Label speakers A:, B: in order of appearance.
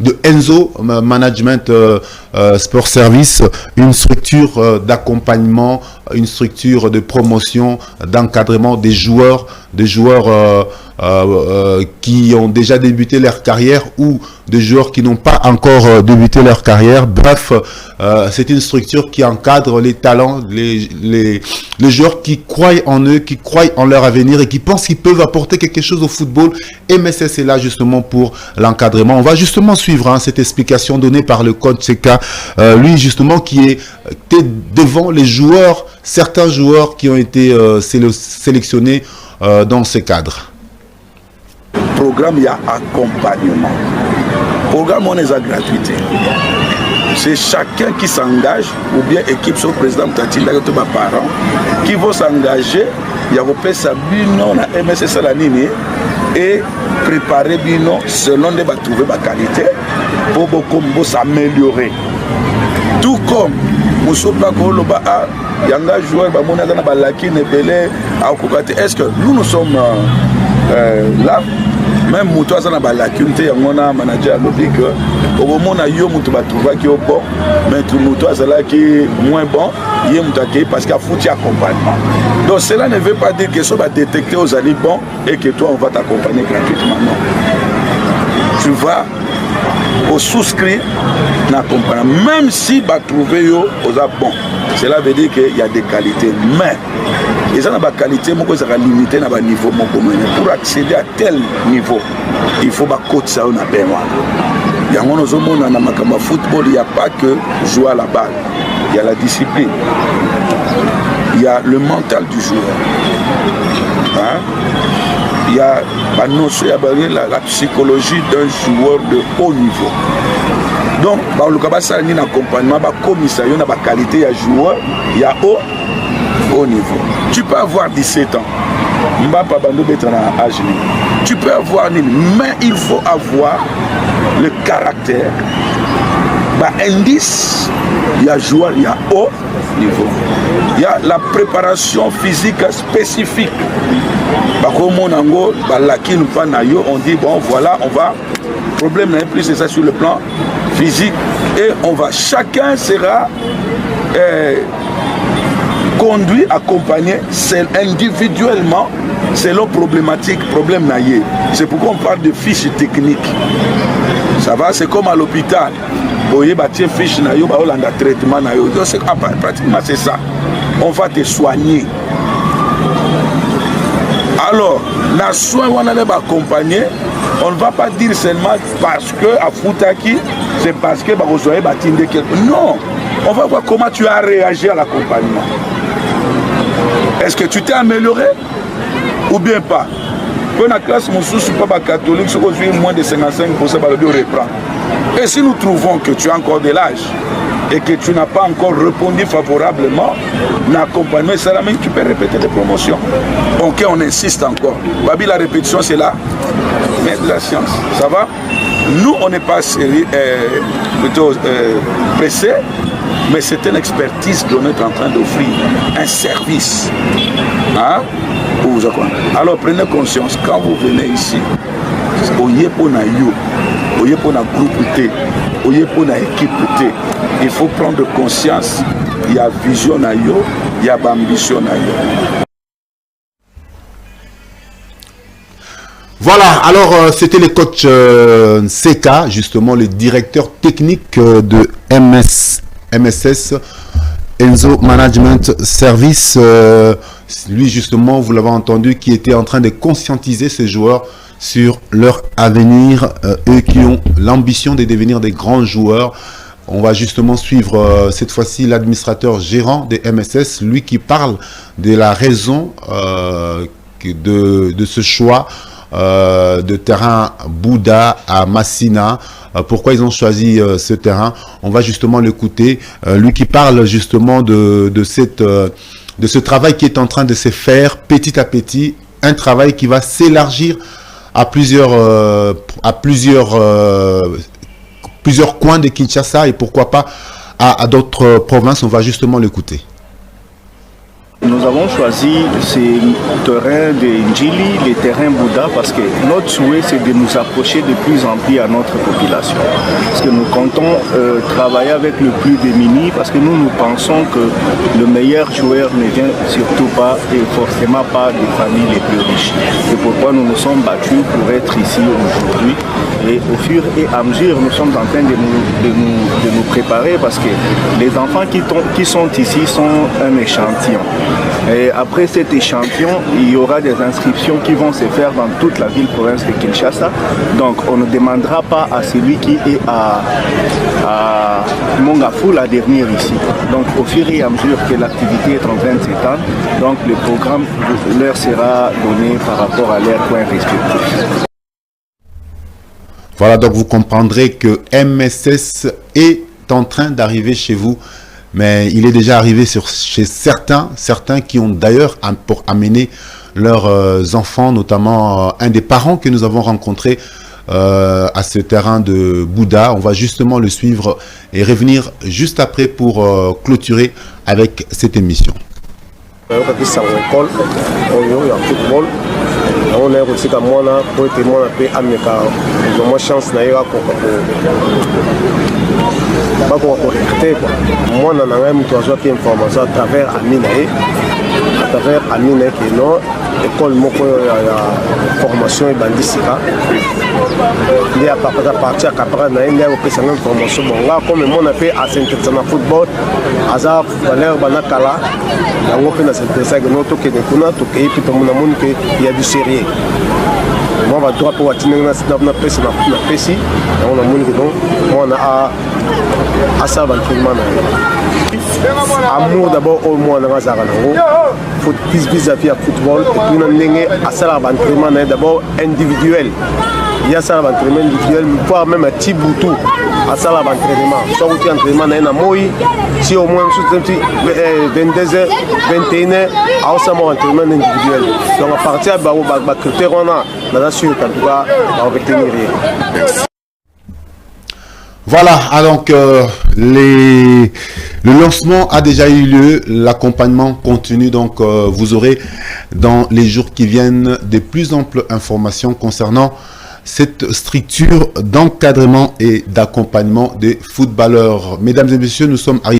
A: de Enzo Management Sport Service, une structure d'accompagnement, une structure de promotion, d'encadrement des joueurs qui ont déjà débuté leur carrière ou des joueurs qui n'ont pas encore débuté leur carrière. Bref, c'est une structure qui encadre les talents, les joueurs qui croient en eux, qui croient en leur avenir et qui pensent qu'ils peuvent apporter quelque chose au football. MSS est là justement pour l'encadrement. On va justement suivre cette explication donnée par le coach Seka, lui justement qui était devant les joueurs, certains joueurs qui ont été sélectionnés dans ce cadre.
B: Programme, il y a accompagnement. Programme, on est à gratuité. C'est chacun qui s'engage, ou bien équipe sur le président Tatila, tous mes parents, qui vont s'engager. Il y a vos pères Sabino, la MSS Salanini, et préparer Bino selon les trouver ma qualité pour s'améliorer. Tout comme Moussopa Koloba, il y a un joueur, est-ce que nous sommes là? Même Moutou a une lacune, il y a un manager qui au moment où Moutou va trouver qui est bon, mais Moutou qui est moins bon, il y a parce qu'il y a foutu accompagnement. Donc cela ne veut pas dire que ça va détecter aux alliés bons et que toi on va t'accompagner gratuitement. Non. Tu vas au souscrire d'accompagnement, même si tu vas trouver aux bons. Cela veut dire qu'il y a des qualités, mais et ça n'a pas de qualité, mais ça va limiter à niveau. Pour accéder à tel niveau, il faut que coach ça on a besoin. Il y a un football, il n'y a pas que jouer à la balle, il y a la discipline, il y a le mental du joueur, hein? Il y a la psychologie d'un joueur de haut niveau. Donc, le accompagnement, commissariat, la qualité, il y a joueur, il y a haut niveau. Tu peux avoir 17 ans, tu peux avoir, mais il faut avoir le caractère. Indice, il y a joueur, il y a haut niveau. Il y a la préparation physique spécifique. On dit bon voilà, on va. Le problème n'est plus c'est ça sur le plan physique et on va. Chacun sera conduit, accompagné individuellement selon problématique, problème naïe. C'est pourquoi on parle de fiches techniques. Ça va, c'est comme à l'hôpital. Vous voyez, fiche naïe, traitement naïe. Pratiquement c'est ça. On va te soigner. Alors, la soin on allait accompagner, on ne va pas dire seulement parce que à Foutaki, c'est parce que vous avez bâti quelque. Non, on va voir comment tu as réagi à l'accompagnement. Est-ce que tu t'es amélioré ou bien pas? Pour la classe, mon sous pas catholique, si vous avez moins de 55%, le reprend. Et si nous trouvons que tu as encore de l'âge et que tu n'as pas encore répondu favorablement, l'accompagnement, c'est la même, tu peux répéter des promotions. Ok, on insiste encore. Babi, la répétition, c'est là. Mais de la science, ça va? Nous, on n'est pas plutôt pressé, mais c'est une expertise que l'on est en train d'offrir, un service. Hein? Pour vous accompagner. Alors prenez conscience, quand vous venez ici, il pour na groupe, pour na équipe, il faut prendre conscience, il y a vision, il y a ambition.
A: Voilà, alors c'était le coach Seka, justement le directeur technique de MSS, Enzo Management Service. Lui justement, vous l'avez entendu, qui était en train de conscientiser ces joueurs sur leur avenir, eux qui ont l'ambition de devenir des grands joueurs. On va justement suivre cette fois-ci l'administrateur gérant des MSS, lui qui parle de la raison de ce choix de terrain Bouddha à Massina. Pourquoi ils ont choisi ce terrain? On va justement l'écouter. Lui qui parle justement de ce travail qui est en train de se faire petit à petit, un travail qui va s'élargir à plusieurs coins de Kinshasa et pourquoi pas à d'autres provinces. On va justement l'écouter.
C: Nous avons choisi ces terrains de Njili, les terrains Bouddha, parce que notre souhait c'est de nous approcher de plus en plus à notre population. Parce que nous comptons travailler avec le plus démuni, parce que nous pensons que le meilleur joueur ne vient surtout pas et forcément pas des familles les plus riches. C'est pourquoi nous nous sommes battus pour être ici aujourd'hui. Et au fur et à mesure, nous sommes en train de nous préparer, parce que les enfants qui sont ici sont un échantillon. Et après cet échantillon, il y aura des inscriptions qui vont se faire dans toute la ville-province de Kinshasa. Donc on ne demandera pas à celui qui est à Mongafou la dernière ici. Donc au fur et à mesure que l'activité est en train de s'étendre, donc le programme leur sera donné par rapport à leurs points respectifs.
A: Voilà, donc vous comprendrez que MSS est en train d'arriver chez vous. Mais il est déjà arrivé chez certains qui ont d'ailleurs pour amener leurs enfants, notamment un des parents que nous avons rencontré à ce terrain de Bouddha. On va justement le suivre et revenir juste après pour clôturer avec cette émission.
D: On a aussi comme moi là pour être moi après Amérique, moi chance d'ailleurs pas qu'on recruter quoi. Moi on a même toi j'ai information à travers Amina qui non école moko ya formation et bandisika. Il y a pas partir après na il y a aussi une formation bon là comme moi on a fait à s'intéresser au football azar footballeur banakala yango pe na s'intéresser que notre que kuna to que puis tout le monde que il y a du sérieux. Moi on va droit pour atteindre na pesi on a mon que donc moi on a à ça l'entraînement. Amour d'abord au moins dans la faut vis-à-vis à football et puis on a à ça l'entraînement d'abord individuel. Il y a ça l'entraînement individuel, voire même un petit boutou à ça l'entraînement. Soit vous entraînement dans un moi si au moins 22h, 21h, à ça mon entraînement individuel. Donc à partir de critère on a là sûr qu'en tout cas on va obtenir rien.
A: Voilà, donc le lancement a déjà eu lieu, l'accompagnement continue, donc vous aurez dans les jours qui viennent de plus amples informations concernant cette structure d'encadrement et d'accompagnement des footballeurs. Mesdames et messieurs, nous sommes arrivés